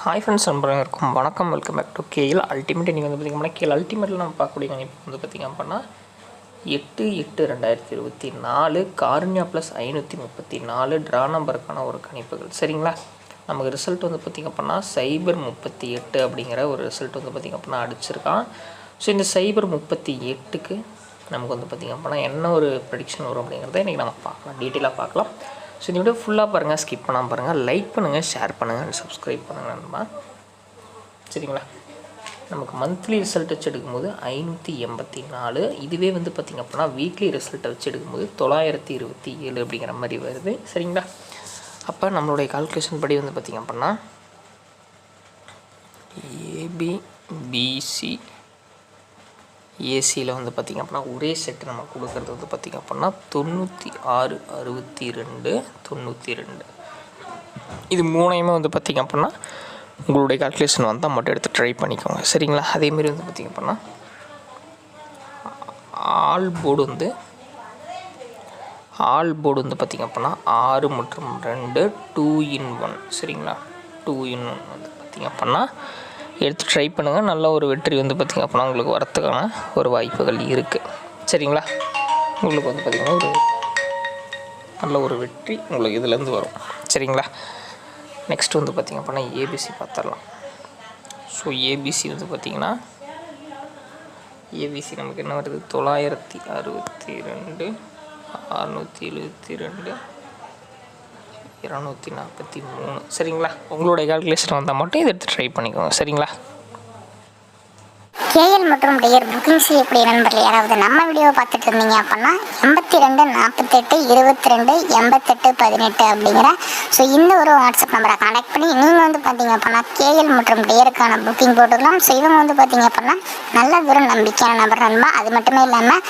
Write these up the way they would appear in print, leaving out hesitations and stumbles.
Hi friends, நண்பர்களுக்கும் வணக்கம். Welcome back to KL ultimate. நீங்கள் வந்து பார்த்திங்கன்னா கேஎல் அல்டிமேட்டில் நம்ம பார்க்கக்கூடிய கணிப்பு வந்து பார்த்திங்க அப்படின்னா 8/8/2024 காருண்யா ப்ளஸ் 534 ட்ரா நம்பருக்கான ஒரு கணிப்புகள். சரிங்களா, நமக்கு ரிசல்ட் வந்து பார்த்திங்க அப்படின்னா 038 அப்படிங்கிற ஒரு ரிசல்ட் வந்து பார்த்திங்க அப்படின்னா அடிச்சிருக்கான். ஸோ இந்த 038க்கு நமக்கு வந்து பார்த்திங்க அப்படின்னா என்ன ஒரு ப்ரெடிக்ஷன் வரும் அப்படிங்கிறத இன்றைக்கி நம்ம பார்க்கலாம், டீட்டெயிலாக பார்க்கலாம். ஸோ இந்த வீடியோ ஃபுல்லாக பாருங்கள், ஸ்கிப் பண்ணாமல் பாருங்கள், லைக் பண்ணுங்கள், ஷேர் பண்ணுங்கள், சப்ஸ்கிரைப் பண்ணுங்கள் நண்பா. சரிங்களா, நமக்கு மந்த்லி ரிசல்ட் வச்சு எடுக்கும்போது 584, இதுவே வந்து பார்த்திங்க அப்படின்னா வீக்லி ரிசல்ட்டை வச்சு எடுக்கும்போது 927 அப்படிங்கிற மாதிரி வருது. சரிங்களா, அப்போ நம்மளுடைய கால்குலேஷன் படி வந்து பார்த்திங்க அப்படின்னா ஏபிபிசி ஏசியில் வந்து பார்த்திங்க அப்படின்னா ஒரே செட்டு நம்ம கொடுக்குறது வந்து பார்த்திங்க அப்படின்னா 96 62 92. இது மூணையுமே வந்து பார்த்திங்க அப்படின்னா உங்களுடைய கால்குலேஷன் வந்தால் மட்டும் எடுத்து ட்ரை பண்ணிக்கோங்க. சரிங்களா, அதேமாரி வந்து பார்த்திங்க அப்படின்னா ஆல் போர்டு வந்து பார்த்திங்க அப்படின்னா 6 மற்றும் 2 2 in 1. சரிங்களா, 2 in 1 வந்து பார்த்திங்க அப்படின்னா எடுத்து ட்ரை பண்ணுங்கள். நல்ல ஒரு வெற்றி வந்து பார்த்திங்க அப்படின்னா உங்களுக்கு வரத்துக்கான ஒரு வாய்ப்புகள் இருக்குது. சரிங்களா, உங்களுக்கு வந்து பார்த்திங்கன்னா ஒரு நல்ல ஒரு வெற்றி உங்களுக்கு இதுலேருந்து வரும். சரிங்களா, நெக்ஸ்ட் வந்து பார்த்திங்க அப்படின்னா ஏபிசி பார்த்துடலாம். ஸோ ஏபிசி வந்து பார்த்திங்கன்னா ஏபிசி நமக்கு என்ன வருது, 962 672 243. சரிங்களா, உங்களுடைய கால்குலேஷன் வந்தால் மட்டும் இதை எடுத்து ட்ரை பண்ணிக்கோங்க. சரிங்களா, கேஎல் மற்றும் டியர் புக்கிங் செய்யக்கூடிய நண்பர்கள் யாராவது நம்ம வீடியோவை பார்த்துட்டு இருந்தீங்க அப்படின்னா 82 48 22 88 18 அப்படிங்கிற இந்த ஒரு வாட்ஸ்அப் நம்பரை கான்டாக்ட் பண்ணி நீங்கள் வந்து பார்த்தீங்க அப்படின்னா கேஎல் மற்றும் டியருக்கான புக்கிங் போட்டுக்கலாம். ஸோ இவங்க வந்து பார்த்தீங்க அப்படின்னா நல்ல ஒரு நம்பிக்கையான நம்பர் நண்பா. அது மட்டுமே இல்லாமல்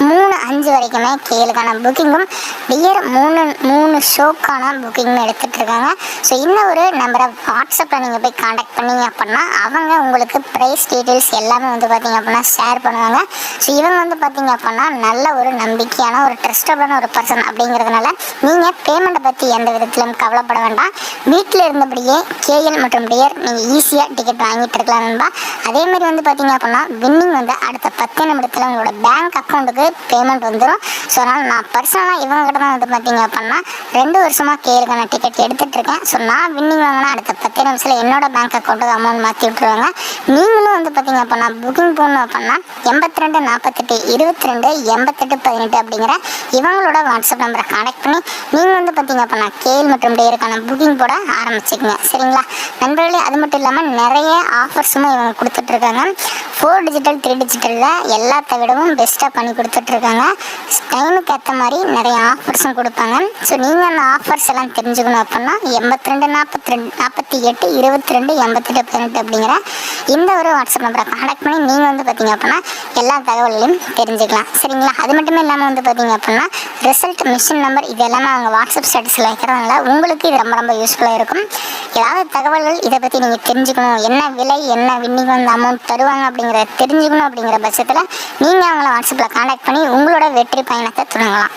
3-5 வரைக்குமே கேஎலுக்கான புக்கிங்கும் டியர் 3 ஷோக்கான புக்கிங்கும் எடுத்துகிட்டு இருக்காங்க. ஸோ இந்த ஒரு நம்பரை வாட்ஸ்அப்பில் நீங்கள் போய் கான்டாக்ட் பண்ணீங்க அப்படின்னா அவங்க உங்களுக்கு ப்ரைஸ் டீட்டெயில்ஸ் எல்லாமே வந்து பார்த்திங்க அப்படின்னா ஷேர் பண்ணுவாங்க. ஸோ இவங்க வந்து பார்த்திங்க அப்படின்னா நல்ல ஒரு நம்பிக்கையான ஒரு ட்ரஸ்டபிளான ஒரு பர்சன் அப்படிங்கிறதுனால நீங்கள் பேமெண்ட்டை பற்றி எந்த விதத்திலும் கவலைப்பட வேண்டாம். வீட்டில் இருந்தபடியே கேஎல் மற்றும் டியர் நீங்கள் ஈஸியாக டிக்கெட் வாங்கிட்டு இருக்கலாம் நண்பா. அதேமாதிரி வந்து பார்த்திங்க அப்படின்னா வின்னிங் வந்து அடுத்த 10 நிமிடத்தில் உங்களோட பேங்க் அக்கௌண்ட்டுக்கு பேமெண்ட் வந்துடும். ஸோ அதனால் நான் பர்சனலாக இவங்ககிட்ட தான் வந்து பார்த்திங்க அப்படின்னா 2 வருஷமாக கேஎலுக்கான டிக்கெட் எடுத்துகிட்டு இருக்கேன். ஸோ நான் வின்னிங் வாங்கினா அடுத்த 10 நிமிஷத்தில் என்னோட பேங்க் அக்கௌண்ட்டுக்கு அமௌண்ட் மாற்றி விட்டுருவாங்க. நீங்களும் வந்து பார்த்திங்க அப்படின்னா புக்கிங் போடணும் அப்படின்னா 82 48 22 88 18 அப்படிங்கிற இவங்களோட வாட்ஸ்அப் நம்பரை கான்டாக்ட் பண்ணி நீங்கள் வந்து பார்த்திங்க அப்படின்னா கேஎல் மற்றும் டியருக்கான புக்கிங் போட ஆரம்பிச்சுக்கோங்க. சரிங்களா நண்பர்களே, அது மட்டும் இல்லாமல் நிறைய ஆஃபர்ஸும் இவங்க கொடுத்துட்ருக்காங்க. 4 டிஜிட்டல் 3 டிஜிட்டலில் எல்லாத்த விடவும் பெஸ்ட்டாக பண்ணி கொடுத்துட்ருக்காங்க. டைமுக்கு ஏற்ற மாதிரி நிறைய ஆஃபர்ஸும் கொடுப்பாங்க. ஸோ நீங்கள் அந்த ஆஃபர்ஸ் எல்லாம் தெரிஞ்சுக்கணும் அப்படின்னா 82 48 22 88 18 அப்படிங்கிற இந்த ஒரு வாட்ஸ்அப் நம்பரை கான்டாக்ட் பண்ணி நீங்கள் வந்து பார்த்திங்க அப்படின்னா எல்லா தகவல்களையும் தெரிஞ்சுக்கலாம். சரிங்களா, அது மட்டுமே இல்லாமல் வந்து பார்த்திங்க அப்படின்னா ரிசல்ட் மிஷின் நம்பர் இது எல்லாமே அவங்க வாட்ஸ்அப் ஸ்டேட்டஸில் வைக்கிறதுனால உங்களுக்கு இது ரொம்ப யூஸ்ஃபுல்லாக இருக்கும். ஏதாவது தகவல்கள் இதை பற்றி நீங்கள் தெரிஞ்சுக்கணும், என்ன விலை என்ன வின்னிங் வந்து அமௌண்ட் தருவாங்க அப்படிங்கிறத தெரிஞ்சுக்கணும் அப்படிங்கிற பட்சத்தில் நீங்கள் அவங்கள வாட்ஸ்அப்பில் கான்டாக்ட் பண்ணி உங்களோட வெற்றி பயணத்தை தொடங்கலாம்.